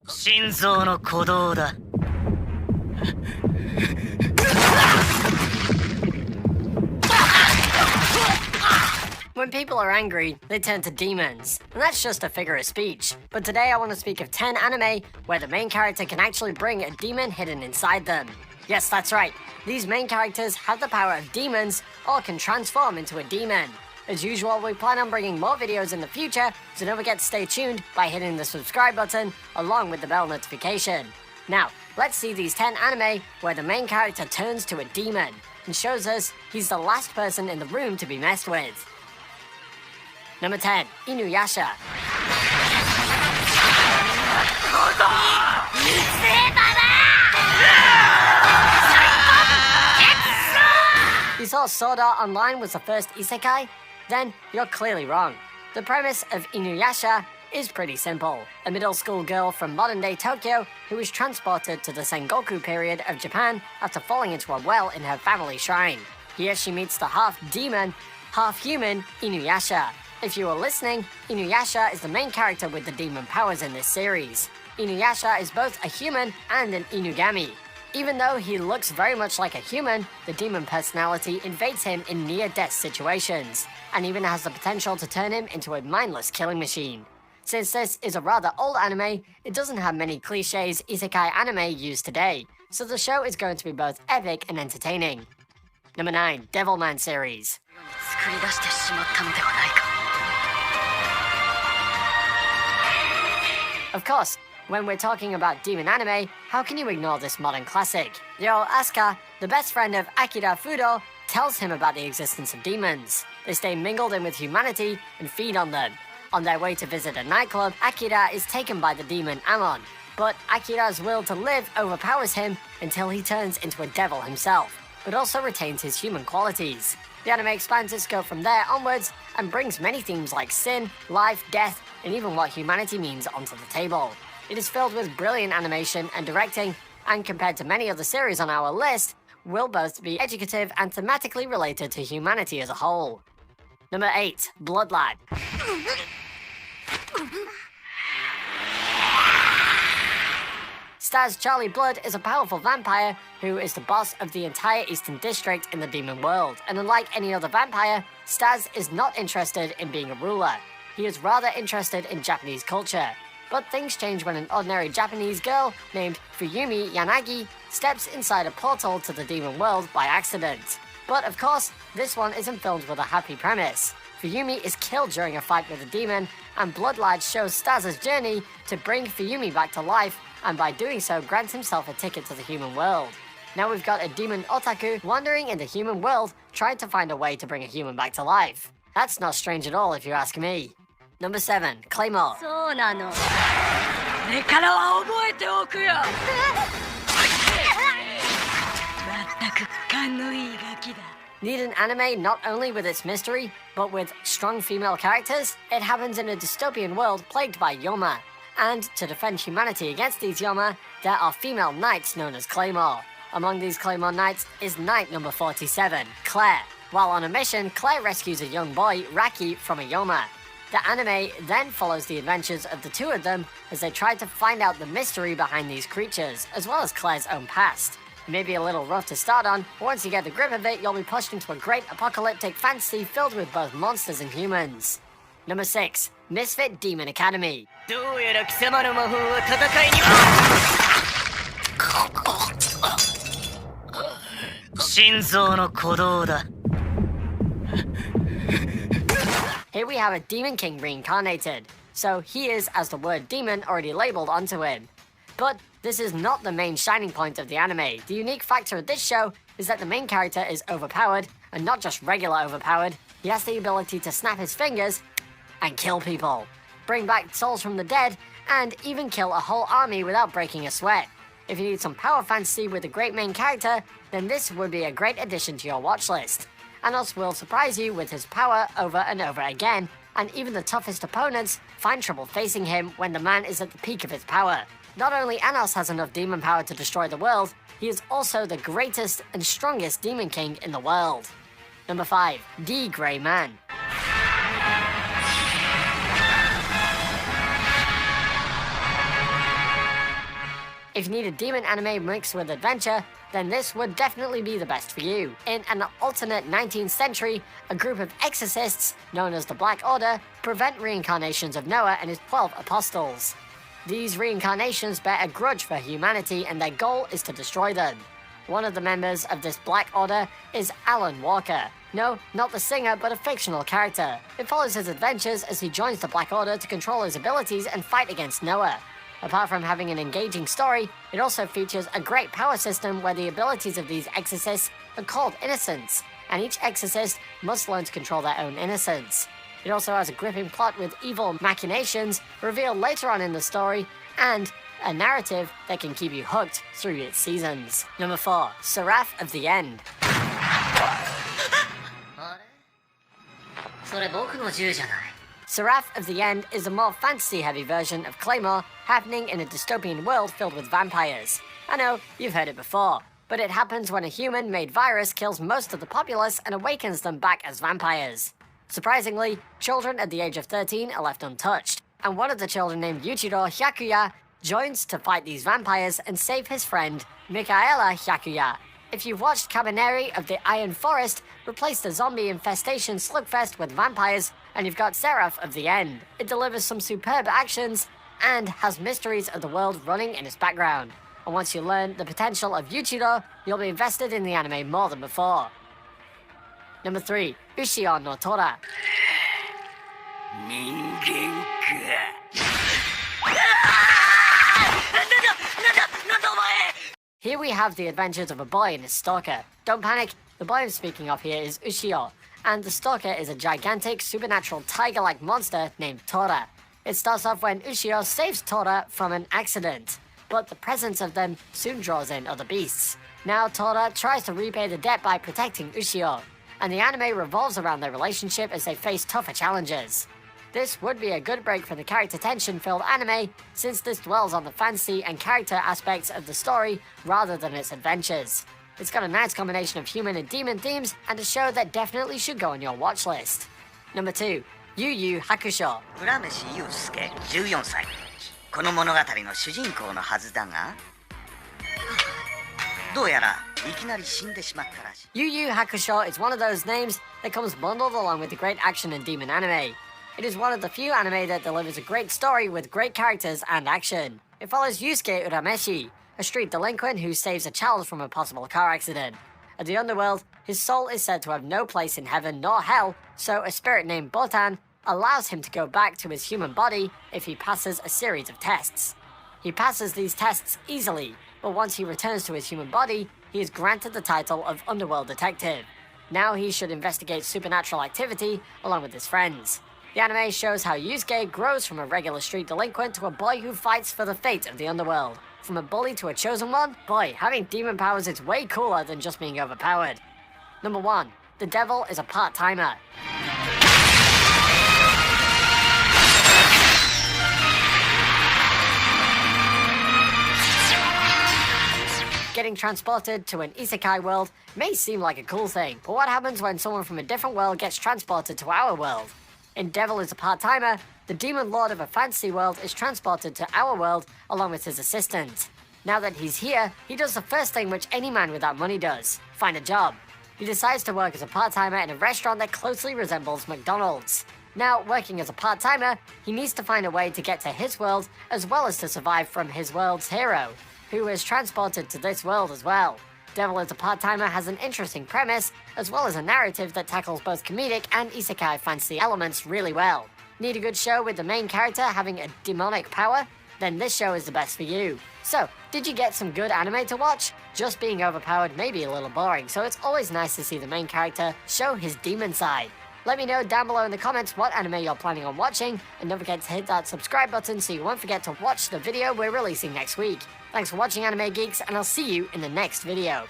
心臓の鼓動だ。 When people are angry, they turn to demons, and that's just a figure of speech. But today I want to speak of 10 anime where the main character can actually bring a demon hidden inside them. Yes, that's right. These main characters have the power of demons or can transform into a demon. As usual, we plan on bringing more videos in the future, so don't forget to stay tuned by hitting the subscribe button along with the bell notification. Now, let's see these 10 anime where the main character turns to a demon and shows us he's the last person in the room to be messed with. Number 10, Inuyasha. You saw Sword Art Online was the first isekai? Then you're clearly wrong. The premise of Inuyasha is pretty simple. A middle school girl from modern-day Tokyo who is transported to the Sengoku period of Japan after falling into a well in her family shrine. Here she meets the half-demon, half-human Inuyasha. If you are listening, Inuyasha is the main character with the demon powers in this series. Inuyasha is both a human and an Inugami. Even though he looks very much like a human, the demon personality invades him in near-death situations, and even has the potential to turn him into a mindless killing machine. Since this is a rather old anime, it doesn't have many cliches isekai anime use today, so the show is going to be both epic and entertaining. Number 9, Devilman Series. Of course, when we're talking about demon anime, how can you ignore this modern classic? Yo, Asuka, the best friend of Akira Fudo, tells him about the existence of demons. They stay mingled in with humanity and feed on them. On their way to visit a nightclub, Akira is taken by the demon Amon, but Akira's will to live overpowers him until he turns into a devil himself, but also retains his human qualities. The anime expands its scope from there onwards and brings many themes like sin, life, death, and even what humanity means onto the table. It is filled with brilliant animation and directing, and compared to many other series on our list, will both be educative and thematically related to humanity as a whole. Number 8, Blood Lad. Stars Charlie Blood is a powerful vampire who is the boss of the entire Eastern District in the demon world, and unlike any other vampire, Staz is not interested in being a ruler. He is rather interested in Japanese culture. But things change when an ordinary Japanese girl named Fuyumi Yanagi steps inside a portal to the demon world by accident. But of course, this one isn't filmed with a happy premise. Fuyumi is killed during a fight with a demon, and Blood Lad shows Staz's journey to bring Fuyumi back to life, and by doing so grants himself a ticket to the human world. Now we've got a demon otaku wandering in the human world trying to find a way to bring a human back to life. That's not strange at all if you ask me. Number 7, Claymore. Need an anime not only with its mystery, but with strong female characters? It happens in a dystopian world plagued by Yoma. And to defend humanity against these Yoma, there are female knights known as Claymore. Among these Claymore knights is knight number 47, Claire. While on a mission, Claire rescues a young boy, Raki, from a Yoma. The anime then follows the adventures of the two of them as they try to find out the mystery behind these creatures, as well as Claire's own past. It may be a little rough to start on, but once you get the grip of it, you'll be pushed into a great apocalyptic fantasy filled with both monsters and humans. Number 6, Misfit Demon Academy. Here we have a Demon King reincarnated, so he is as the word demon already labeled onto him. But this is not the main shining point of the anime. The unique factor of this show is that the main character is overpowered, and not just regular overpowered. He has the ability to snap his fingers and kill people, bring back souls from the dead, and even kill a whole army without breaking a sweat. If you need some power fantasy with a great main character, then this would be a great addition to your watch list. Anos will surprise you with his power over and over again, and even the toughest opponents find trouble facing him when the man is at the peak of his power. Not only Anos has enough demon power to destroy the world, he is also the greatest and strongest demon king in the world. Number 5, D Grey Man. If you need a demon anime mixed with adventure, then this would definitely be the best for you. In an alternate 19th century, a group of exorcists, known as the Black Order, prevent reincarnations of Noah and his 12 apostles. These reincarnations bear a grudge for humanity and their goal is to destroy them. One of the members of this Black Order is Alan Walker. No, not the singer, but a fictional character. It follows his adventures as he joins the Black Order to control his abilities and fight against Noah. Apart from having an engaging story, it also features a great power system where the abilities of these exorcists are called innocents, and each exorcist must learn to control their own innocence. It also has a gripping plot with evil machinations revealed later on in the story, and a narrative that can keep you hooked through its seasons. Number 4. Seraph of the End. Seraph of the End is a more fantasy-heavy version of Claymore happening in a dystopian world filled with vampires. I know, you've heard it before, but it happens when a human-made virus kills most of the populace and awakens them back as vampires. Surprisingly, children at the age of 13 are left untouched, and one of the children named Yuichiro Hyakuya joins to fight these vampires and save his friend, Mikaela Hyakuya. If you've watched Cabaneri of the Iron Forest, replace the zombie infestation slugfest with vampires, and you've got Seraph of the End. It delivers some superb actions and has mysteries of the world running in its background. And once you learn the potential of Yuichiro, you'll be invested in the anime more than before. Number 3. Ushio And Tora. Here we have the adventures of a boy and his stalker. Don't panic, the boy I'm speaking of here is Ushio, and the stalker is a gigantic supernatural tiger-like monster named Tora. It starts off when Ushio saves Tora from an accident, but the presence of them soon draws in other beasts. Now Tora tries to repay the debt by protecting Ushio, and the anime revolves around their relationship as they face tougher challenges. This would be a good break for the character tension-filled anime, since this dwells on the fantasy and character aspects of the story rather than its adventures. It's got a nice combination of human and demon themes, and a show that definitely should go on your watch list. Number 2. Yu Hakusho. 浦飯祐介14歳この物語の主人公のはずだがどうやらいきなり死んでしまったらしい Yu Hakusho is one of those names that comes bundled along with the great action and demon anime. It is one of the few anime that delivers a great story with great characters and action. It follows Yusuke Urameshi, a street delinquent who saves a child from a possible car accident. At the underworld, his soul is said to have no place in heaven nor hell, so a spirit named Botan allows him to go back to his human body if he passes a series of tests. He passes these tests easily, but once he returns to his human body, he is granted the title of Underworld Detective. Now he should investigate supernatural activity along with his friends. The anime shows how Yusuke grows from a regular street delinquent to a boy who fights for the fate of the underworld. From a bully to a chosen one? Boy, having demon powers is way cooler than just being overpowered. Number 1. The Devil is a Part-Timer. Getting transported to an isekai world may seem like a cool thing, but what happens when someone from a different world gets transported to our world? In Devil is a Part-Timer, the demon lord of a fantasy world is transported to our world along with his assistant. Now that he's here, he does the first thing which any man without money does: find a job. He decides to work as a part-timer in a restaurant that closely resembles McDonald's. Now, working as a part-timer, he needs to find a way to get to his world as well as to survive from his world's hero, who is transported to this world as well. Devil is a Part-Timer has an interesting premise, as well as a narrative that tackles both comedic and isekai fantasy elements really well. Need a good show with the main character having a demonic power? Then this show is the best for you. So, did you get some good anime to watch? Just being overpowered may be a little boring, so it's always nice to see the main character show his demon side. Let me know down below in the comments what anime you're planning on watching, and don't forget to hit that subscribe button so you won't forget to watch the video we're releasing next week. Thanks for watching, Anime Geeks, and I'll see you in the next video.